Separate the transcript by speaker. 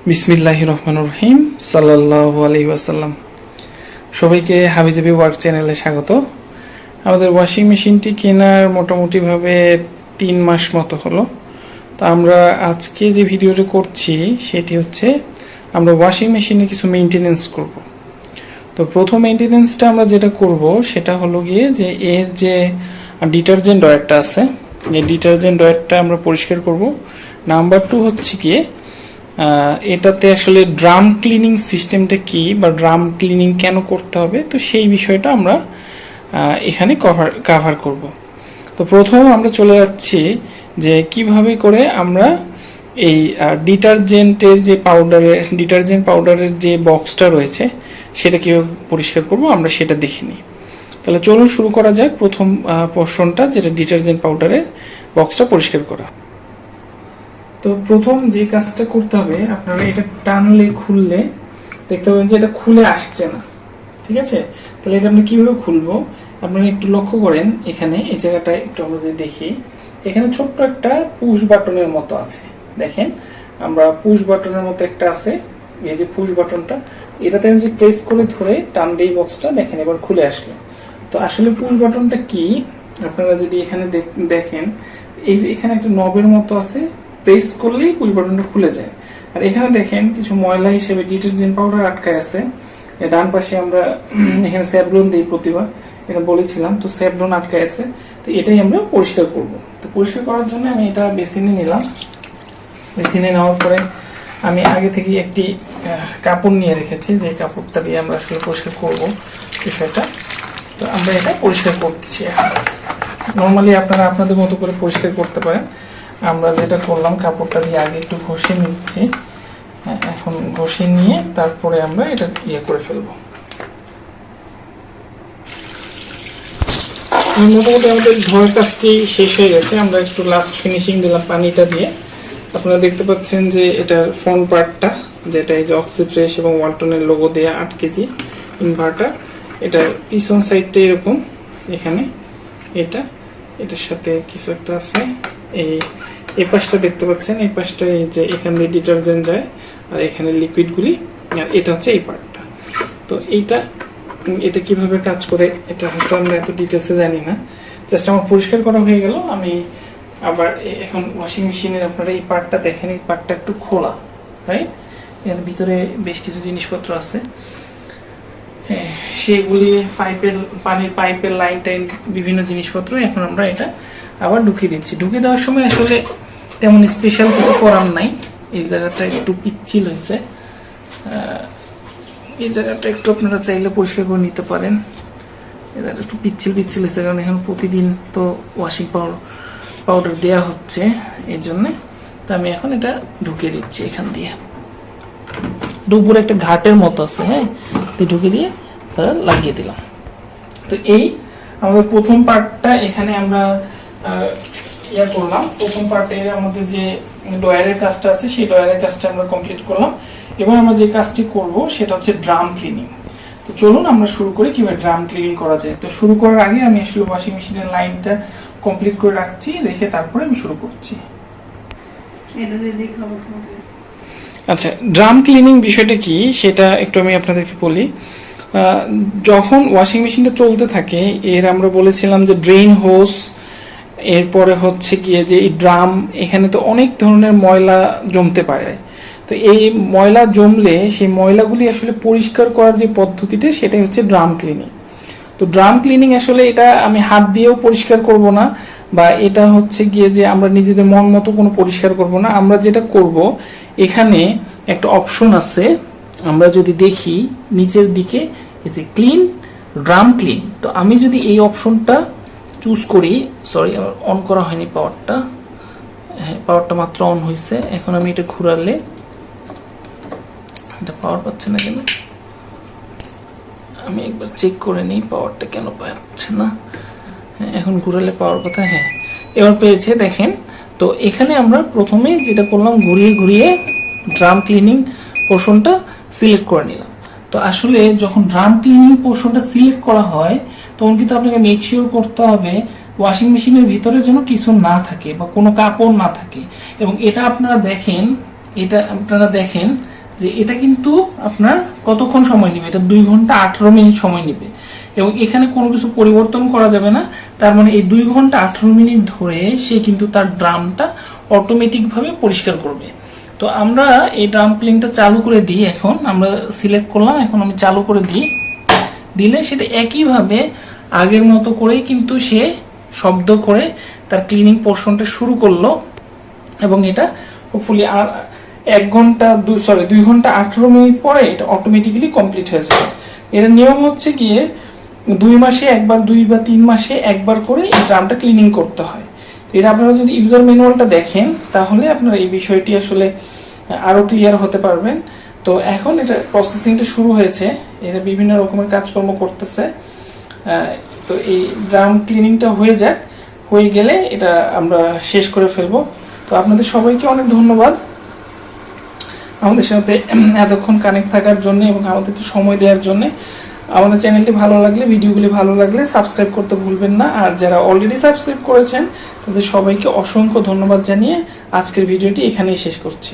Speaker 1: বিসমিল্লাহির রহমানির রহিম সাল্লাল্লাহু আলাইহি ওয়াসাল্লাম। সবাইকে হাবিজাবি ওয়ার্ক চ্যানেলে স্বাগত। আমাদের ওয়াশিং মেশিনটি কেনার মোটামুটিভাবে 3 মাস মতো হলো। তো আমরা আজকে যে ভিডিওটা করছি সেটি হচ্ছে আমরা ওয়াশিং মেশিনে কিছু মেইনটেনেন্স করব। তো প্রথম মেইনটেনেন্সটা আমরা যেটা করব সেটা হলো গিয়ে যে এর যে ডিটারজেন্ট ড্রয়ারটা আছে, এই ডিটারজেন্ট ড্রয়ারটা আমরা পরিষ্কার করব। নাম্বার 2 হচ্ছে গিয়ে এটাতে আসলে ড্রাম ক্লিনিং সিস্টেমটা কি বা ড্রাম ক্লিনিং কেন করতে হবে, তো সেই বিষয়টা আমরা এখানে কভার করব। তো প্রথম আমরা চলে যাচ্ছি যে কিভাবে করে আমরা এই ডিটারজেন্ট পাউডারের যে বক্সটা রয়েছে সেটা কীভাবে পরিষ্কার করব আমরা সেটা দেখে নিই। তাহলে চলুন শুরু করা যাক প্রথম পোর্শনটা, যেটা ডিটারজেন্ট পাউডারের বক্সটা পরিষ্কার করা। তো প্রথম যে কাজটা করতে হবে, আপনারা এটা টানলে খুললে দেখতে পাবেন যে এটা খুলে আসছে না, ঠিক আছে? তাহলে এটা আমরা কিভাবে খুলবো আপনারা একটু লক্ষ্য করেন। এখানে এই জায়গাটা একটু আমরা যদি দেখি, এখানে ছোট্ট একটা পুশ বাটনের মতো আছে। দেখেন, আমরা পুশ বাটনের মতো একটা আছে, এই যে পুশ বাটনটা, এটাতে আমি যে প্রেস করে ধরে টান দিই বক্সটা, দেখেন এবার খুলে আসলো। তো আসলে পুশ বাটনটা কি আপনারা যদি এখানে দেখেন, এই যে এখানে একটা নবের মতো আছে, প্রেস করলেই পুশ বাটনটা খুলে যায়। আর এখানে দেখেন কিছু ময়লা হিসেবে ডিটারজেন্ট পাউডার আটকায় আছে। ডান পাশে আমরা এখানে স্যাভলন দিই প্রতিবার, এটা বলেছিলাম। তো স্যাভলন আটকায় আছে, তো এটাই আমরা পরিষ্কার করব। তো পরিষ্কার করার জন্য আমি এটা বেসিনে নিলাম। বেসিনে নেওয়ার পরে আমি আগে থেকে একটি কাপড় নিয়ে রেখেছি, যে কাপড়টা দিয়ে আমরা আসলে পরিষ্কার করব বিষয়টা। তো আমরা এটা পরিষ্কার করছি। নর্মালি আপনারা আপনাদের মতো করে পরিষ্কার করতে পারেন। আমরা যেটা করলাম, কাপড়টা দিয়ে আগে একটু ঘষে নিচ্ছি। এখন ঘষে নিয়ে তারপরে আমরা এটা করে ফেলবো। মোটামুটি আমাদের ধোয়ার কাজটি শেষ হয়ে গেছে। আমরা একটু লাস্ট ফিনিশিং দিলাম পানিটা দিয়ে। আপনারা দেখতে পাচ্ছেন যে এটার ফ্রন্ট পার্টটা, যেটা এই যে অক্সিফ্রেশ এবং ওয়ালটনের লোগো দিয়ে 8 কেজি ইনভার্টার, এটার পিছন সাইডটা এরকম। এখানে এটার সাথে কিছু একটা আছে। এই পাশটা দেখতে পাচ্ছেন, এই পাশটা এই যে এখান দিয়ে ডিটারজেন্ট যায়, আর এখানে লিকুইডগুলি, আর এটা হচ্ছে এই পার্টটা। তো এটা কিভাবে কাজ করে এটা হয়তো আমরা এত ডিটেলসে জানি না। জাস্ট আমার পরিষ্কার করা হয়ে গেল। আমি আবার এখন ওয়াশিং মেশিনের আপনারা এই পার্টটা দেখেন, এই পার্টটা একটু খোলা, রাইট? এর ভিতরে বেশ কিছু জিনিসপত্র আছে, হ্যাঁ, সেগুলি পানির পাইপের লাইন টাইন বিভিন্ন জিনিসপত্র। এখন আমরা এটা আবার ঢুকিয়ে দিচ্ছি। ঢুকিয়ে দেওয়ার সময় আসলে তেমন স্পেশাল কিছু করার নাই। এই জায়গাটা একটু পিচ্ছিল হয়েছে, এই জায়গাটা একটু আপনারা চাইলে পরিষ্কার করে নিতে পারেন। এই জায়গাটা একটু পিচ্ছিল হয়েছে, কারণ এখন প্রতিদিন তো ওয়াশিং পাউডার দেওয়া হচ্ছে, এই জন্যে। তো আমি এখন এটা ঢুকিয়ে দিচ্ছি এখান দিয়ে। উপরে একটা ঘাটের মতো আছে, হ্যাঁ, ঢুকিয়ে দিয়ে লাগিয়ে দিলাম। তো এই আমাদের প্রথম পার্টটা এখানে আমরা করলাম। প্রথম পার্টে আমাদের যে ড্রয়ারের কাজটা আছে, সেই ড্রয়ারের কাজটা আমরা কমপ্লিট করলাম। এবার আমরা যে কাজটি করব সেটা হচ্ছে ড্রাম ক্লিনিং। তো চলুন আমরা শুরু করি কিভাবে ড্রাম ক্লিনিং করা যায়। তো শুরু করার আগে আমি আসলে ওয়াশিং মেশিনের লাইনটা কমপ্লিট করে রাখছি, রেখে তারপরে আমি শুরু করছি। আচ্ছা, ড্রাম ক্লিনিং বিষয়টা কি সেটা একটু আমি আপনাদেরকে বলি। যখন ওয়াশিং মেশিনটা চলতে থাকে, এর আমরা বলেছিলাম যে ড্রেন হোস, এরপরে হচ্ছে গিয়ে যে এই ড্রাম, এখানে তো অনেক ধরনের ময়লা জমতে পারে। তো এই ময়লা জমলে সেই ময়লাগুলি আসলে পরিষ্কার করার যে পদ্ধতিটা, সেটাই হচ্ছে ড্রাম ক্লিনিং। তো ড্রাম ক্লিনিং আসলে এটা আমি হাত দিয়েও পরিষ্কার করব না, বা এটা হচ্ছে গিয়ে যে আমরা নিজেদের মন মতো কোনো পরিষ্কার করব না। আমরা যেটা করব, এখানে একটা অপশন আছে, আমরা যদি দেখি নিচের দিকে, এই যে ক্লিন, ড্রাম ক্লিন। তো আমি যদি এই অপশনটা চুজ করি, সরি আমার অন করা হয়নি পাওয়ারটা, হ্যাঁ পাওয়ারটা মাত্র অন হয়েছে। এখন আমি এটা ঘুরালে এটা পাওয়ার পাচ্ছে না কেন, আমি একবার চেক করে নিই পাওয়ারটা কেন পাচ্ছে না। হ্যাঁ, এখন ঘুরালে পাওয়ার কথা, হ্যাঁ এবার পেয়েছে, দেখেন। তো এখানে আমরা প্রথমে যেটা করলাম, ঘুরিয়ে ঘুরিয়ে ড্রাম ক্লিনিং পোর্শনটা সিলেক্ট করে নিলাম। তো আসলে যখন ড্রাম ক্লিনিং পোর্শনটা সিলেক্ট করা হয়, তখন কিন্তু আপনাকে মেক শিওর করতে হবে ওয়াশিং মেশিনের ভিতরে যেন কিছু না থাকে বা কোনো কাপড় না থাকে। এবং এটা আপনারা দেখেন যে এটা কিন্তু আপনার কতক্ষণ সময় নেবে, এটা 2 ঘন্টা 18 মিনিট সময় নেবে এবং এখানে কোনো কিছু পরিবর্তন করা যাবে না। তার মানে এই 2 ঘন্টা 18 মিনিট ধরে সে কিন্তু তার ড্রামটা অটোমেটিকভাবে পরিষ্কার করবে। তো আমরা এই ড্রাম ক্লিনটা চালু করে দিই, এখন আমরা সিলেক্ট করলাম, এখন আমি চালু করে দিই, দিলে সেটা একইভাবে আগের মতো করেই কিন্তু সে শব্দ করে তার ক্লিনিং পোর্শনটা শুরু করলো এবং এটা হোপফুলি আর 2 ঘন্টা 18 মিনিট পরে এটা অটোমেটিক্যালি কমপ্লিট হয়ে যাবে। এর নিয়ম হচ্ছে গিয়ে 2 মাসে একবার, 2 বা 3 মাসে একবার করে এই ড্রামটা ক্লিনিং করতে হয়। এটা আপনারা যদি ইউজার ম্যানুয়ালটা দেখেন তাহলে আপনারা এই বিষয়টি আসলে আরো ক্লিয়ার হতে পারবেন। তো এখন এটা প্রসেসিংটা শুরু হয়েছে, এটা বিভিন্ন রকমের কাজকর্ম করতেছে। তো এই ড্রাম ক্লিনিংটা হয়ে যাক, হয়ে গেলে এটা আমরা শেষ করে ফেলবো। তো আপনাদের সবাইকে অনেক ধন্যবাদ আমাদের সাথে এতক্ষণ কানেক্ট থাকার জন্য এবং আমাদেরকে সময় দেওয়ার জন্য। আমাদের চ্যানেলটি ভালো লাগলে, ভিডিওগুলি ভালো লাগলে সাবস্ক্রাইব করতে ভুলবেন না। আর যারা অলরেডি সাবস্ক্রাইব করেছেন তাদের সবাইকে অসংখ্য ধন্যবাদ জানিয়ে আজকের ভিডিওটি এখানেই শেষ করছি।